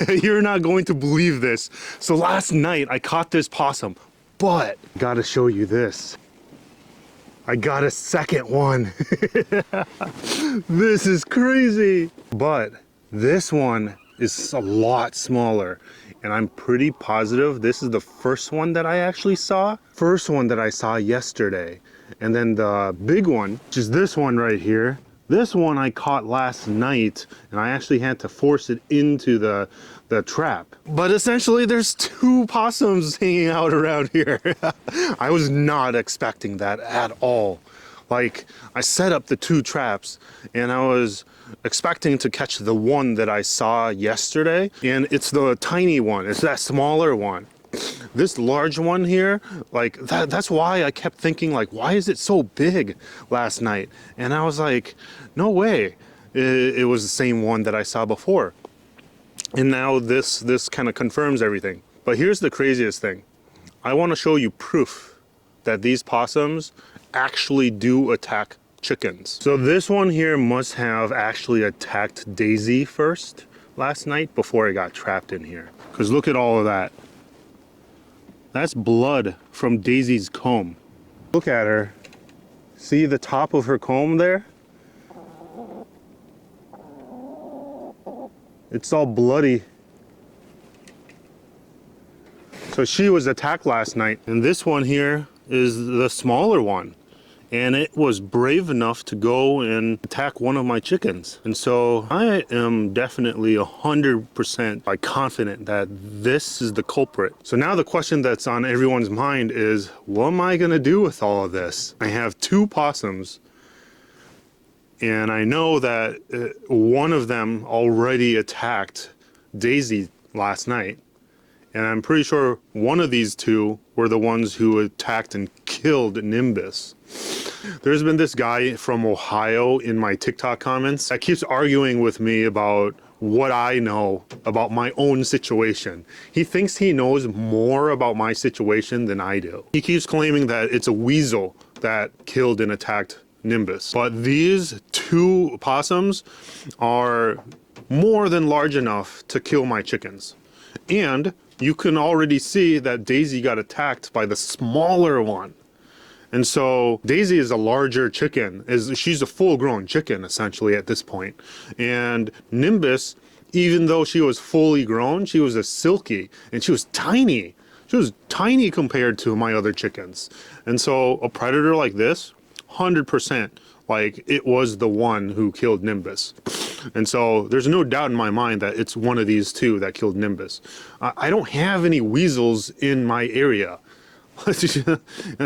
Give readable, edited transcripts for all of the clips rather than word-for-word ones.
You're not going to believe this. So last night I caught this possum, but gotta show you this. I got a second one. This is crazy. But this one is a lot smaller, and I'm pretty positive this is the first one that I actually saw. First one that I saw yesterday. And then the big one, which is this one right here. This one I caught last night, and I actually had to force it into the trap. But essentially there's two possums hanging out around here. I was not expecting that at all. Like, I set up the two traps and I was expecting to catch the one that I saw yesterday, and it's the tiny one. It's that smaller one. This large one here, like that's why I kept thinking, like, why is it so big last night? And I was like, no way, it was the same one that I saw before. And now this kind of confirms everything. But here's the craziest thing. I want to show you proof that these possums actually do attack chickens. So this one here must have actually attacked Daisy first last night before it got trapped in here. Because look at all of that. That's blood from Daisy's comb. Look at her. See the top of her comb there? It's all bloody. So she was attacked last night. And this one here is the smaller one. And it was brave enough to go and attack one of my chickens. And so I am definitely 100% like confident that this is the culprit. So now the question that's on everyone's mind is, what am I gonna do with all of this? I have two possums, and I know that one of them already attacked Daisy last night. And I'm pretty sure one of these two were the ones who attacked and killed Nimbus. There's been this guy from Ohio in my TikTok comments that keeps arguing with me about what I know about my own situation. He thinks he knows more about my situation than I do. He keeps claiming that it's a weasel that killed and attacked Nimbus. But these two possums are more than large enough to kill my chickens. And you can already see that Daisy got attacked by the smaller one. And so Daisy is a larger chicken. She's a full-grown chicken, essentially, at this point. And Nimbus, even though she was fully grown, she was a silky, and she was tiny. She was tiny compared to my other chickens. And so a predator like this, 100%, like, it was the one who killed Nimbus. And so there's no doubt in my mind that it's one of these two that killed Nimbus. I don't have any weasels in my area.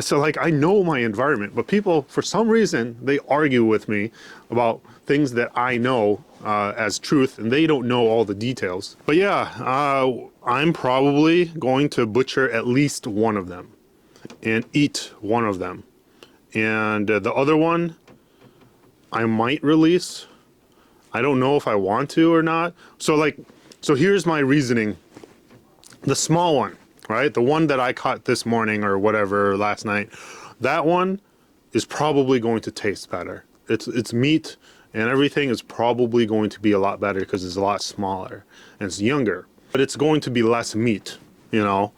So like, I know my environment, but people, for some reason, they argue with me about things that I know as truth, and they don't know all the details. But yeah, I'm probably going to butcher at least one of them and eat one of them. And the other one, I might release. I don't know if I want to or not. So here's my reasoning. The small one, right? The one that I caught this morning or whatever last night, that one is probably going to taste better. It's meat and everything is probably going to be a lot better because it's a lot smaller and it's younger, but it's going to be less meat, you know?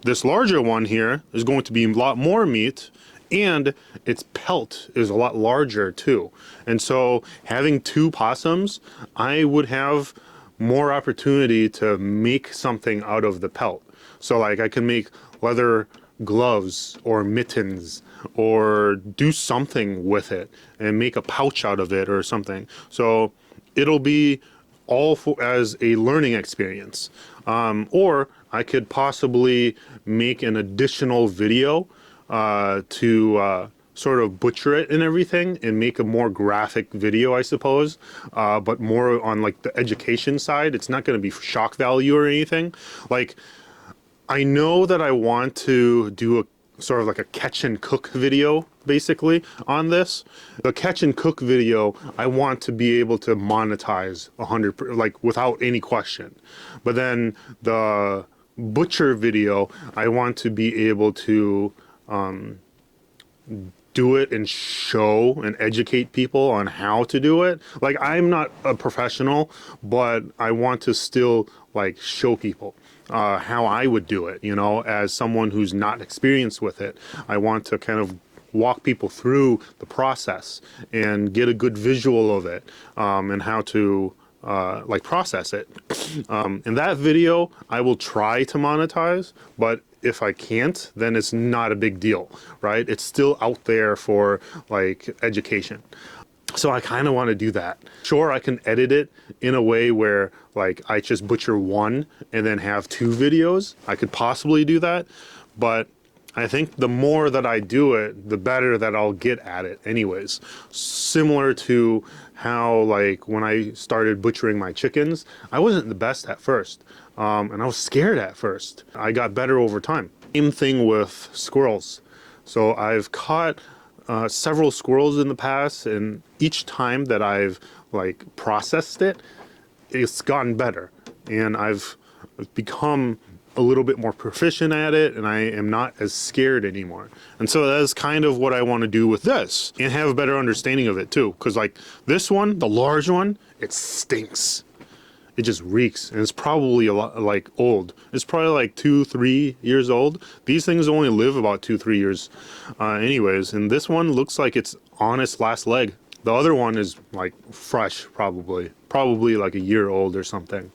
This larger one here is going to be a lot more meat, and its pelt is a lot larger too. And so having two possums, I would have more opportunity to make something out of the pelt. So like, I can make leather gloves or mittens or do something with it and make a pouch out of it or something. So it'll be all as a learning experience. Or I could possibly make an additional video to sort of butcher it and everything and make a more graphic video, I suppose, but more on like the education side. It's not going to be shock value or anything. Like, I know that I want to do a sort of like a catch and cook video basically on this. The catch and cook video, I want to be able to monetize 100%, like without any question. But then the butcher video, I want to be able to do it and show and educate people on how to do it. Like, I'm not a professional, but I want to still like show people how I would do it, you know, as someone who's not experienced with it. I want to kind of walk people through the process and get a good visual of it, and how to like process it. In that video, I will try to monetize, but if I can't, then it's not a big deal, right? It's still out there for like education. So I kind of want to do that. Sure, I can edit it in a way where like I just butcher one and then have two videos. I could possibly do that, but I think the more that I do it, the better that I'll get at it anyways. Similar to how like when I started butchering my chickens, I wasn't the best at first. And I was scared at first. I got better over time. Same thing with squirrels. So I've caught several squirrels in the past, and each time that I've like processed it, it's gotten better. And I've become a little bit more proficient at it, and I am not as scared anymore. And so that's kind of what I want to do with this, and have a better understanding of it too. Because like this one, the large one, it stinks. It just reeks, and it's probably a lot like old. It's probably like 2-3 years old. These things only live about 2-3 years anyways, and this one looks like it's on its last leg. The other one is like fresh, probably like a year old or something.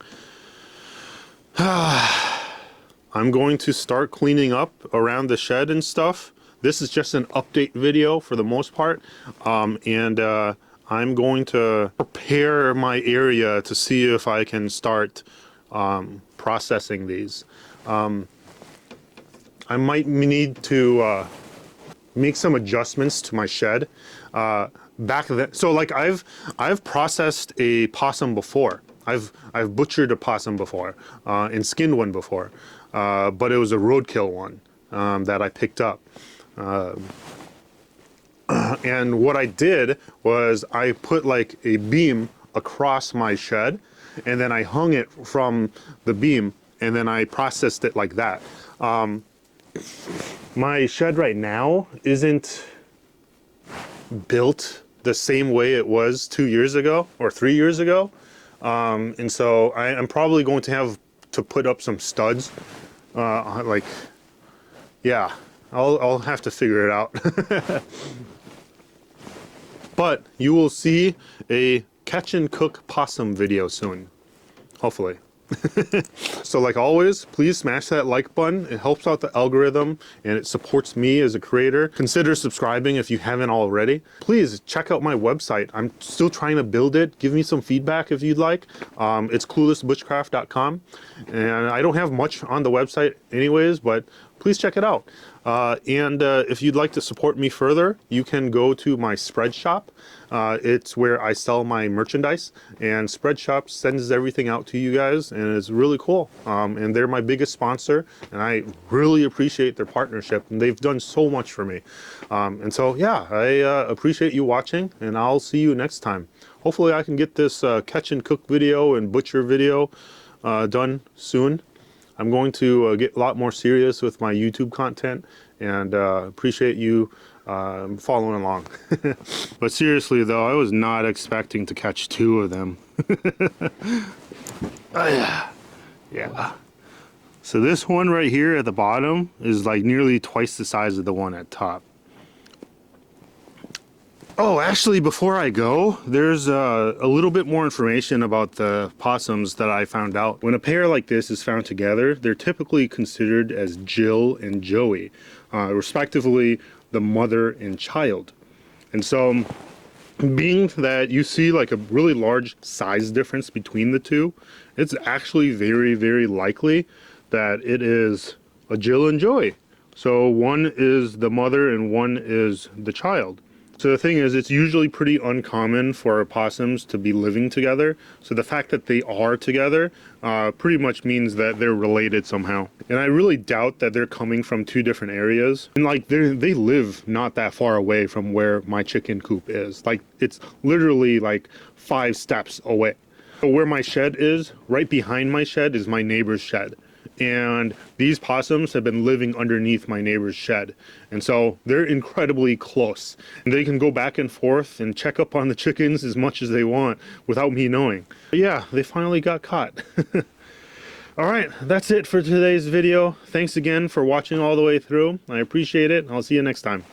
I'm going to start cleaning up around the shed and stuff. This is just an update video for the most part, and I'm going to prepare my area to see if I can start processing these. I might need to make some adjustments to my shed. Back then, so like I've processed a possum before. I've butchered a possum before and skinned one before, but it was a roadkill one that I picked up. And what I did was I put like a beam across my shed, and then I hung it from the beam, and then I processed it like that. My shed right now isn't built the same way it was 2 years ago or 3 years ago. And so I'm probably going to have to put up some studs. Like, yeah, I'll have to figure it out. But you will see a catch and cook possum video soon, hopefully. So like always, please smash that like button. It helps out the algorithm and it supports me as a creator. Consider subscribing if you haven't already. Please check out my website. I'm still trying to build it. Give me some feedback if you'd like. It's cluelessbushcraft.com, and I don't have much on the website anyways, but please check it out. And if you'd like to support me further, you can go to my spread shop. It's where I sell my merchandise, and spread shop sends everything out to you guys, and it's really cool. And they're my biggest sponsor, and I really appreciate their partnership, and they've done so much for me. And so yeah, I appreciate you watching, and I'll see you next time. Hopefully I can get this catch and cook video and butcher video done soon. I'm going to get a lot more serious with my YouTube content, and appreciate you following along. But seriously though, I was not expecting to catch 2 of them. Yeah. So this one right here at the bottom is like nearly twice the size of the one at top. Oh, actually, before I go, there's a little bit more information about the possums that I found out. When a pair like this is found together, they're typically considered as Jill and Joey, respectively the mother and child. And so, being that you see like a really large size difference between the two, it's actually very, very likely that it is a Jill and Joey. So one is the mother and one is the child. So the thing is, it's usually pretty uncommon for opossums to be living together. So the fact that they are together pretty much means that they're related somehow. And I really doubt that they're coming from 2 different areas. And like they live not that far away from where my chicken coop is. Like it's literally like 5 steps away. So where my shed is, right behind my shed is my neighbor's shed. And these possums have been living underneath my neighbor's shed. And so they're incredibly close. And they can go back and forth and check up on the chickens as much as they want without me knowing. But yeah, they finally got caught. All right, that's it for today's video. Thanks again for watching all the way through. I appreciate it. I'll see you next time.